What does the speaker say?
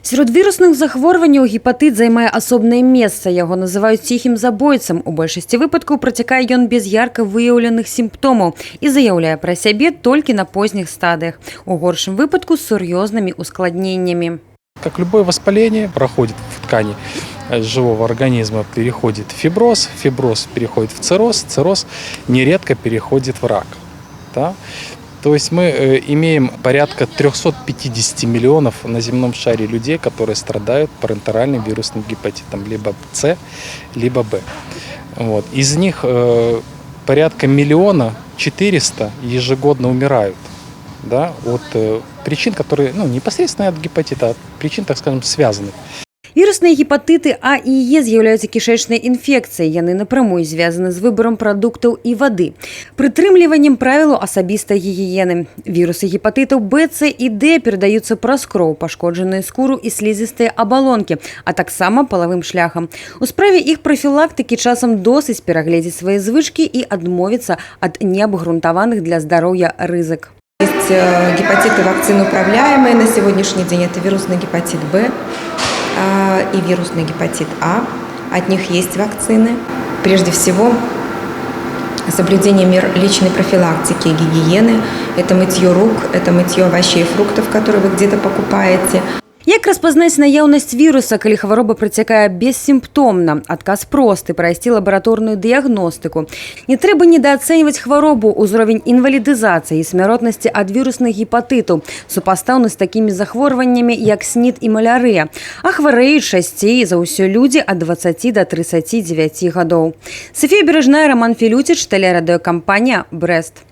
Сярод вірусных захворванняў гепатыт займае асобнае месца. Яго называюць ціхім забойцам. У большасці выпадкаў працякае ён без ярка выяўленых сімптомаў і заяўляе пра сябе толькі на позніх стадыях. У горшым выпадку з сур'ёзнымі ускладненнями. Как любое воспаление проходит в ткани живого организма, переходит в фиброз, фиброз переходит в цирроз, цирроз нередко переходит в рак. Да? То есть мы имеем порядка 350 миллионов на земном шаре людей, которые страдают парентеральным вирусным гепатитом, либо С, либо Б. Вот. Из них порядка 1 400 000 ежегодно умирают, да, от причин, которые непосредственно от гепатита, от причин, так скажем, связанных. Вірусныя гепатыты А і Е з'яўляюцца кішэчнай інфекцыяй. Яны напрамую звязаны з выбарам прадуктаў і вады, прытрымліваннем правілаў асабістай гігіены. Вірусы гепатытаў Б, С і Д перадаюцца праз кроў, пашкоджаную скуру і слізістыя абалонкі, а таксама палавым шляхам. У справе іх прафілактыкі часам досыць перагледзець свае звычкі і адмовіцца ад неабгрунтаваных для здароўя рызык. Есть гепатиты вакцины управляемые. На сегодняшний день это вирусный гепатит Б и вирусный гепатит А. От них есть вакцины. Прежде всего, соблюдение мер личной профилактики и гигиены. Это мытье рук, это мытье овощей и фруктов, которые вы где-то покупаете. Як распазнаць наяўнасць віруса, калі хвароба працякае бессімптомна? Адказ просты – прайсці лабараторную дыягностыку. Не трэба недаацэньваць хваробу, узровень інвалідызацыі і смяротнасці ад вірусных гепатытаў, супастаўны з такімі захворваннямі, як СНИД і малярыя. А хварэюць часцей за ўсё людзі ад 20 до 39 гадоў. Софія Бережная, Роман Филютич, телерадиокомпания «Брест».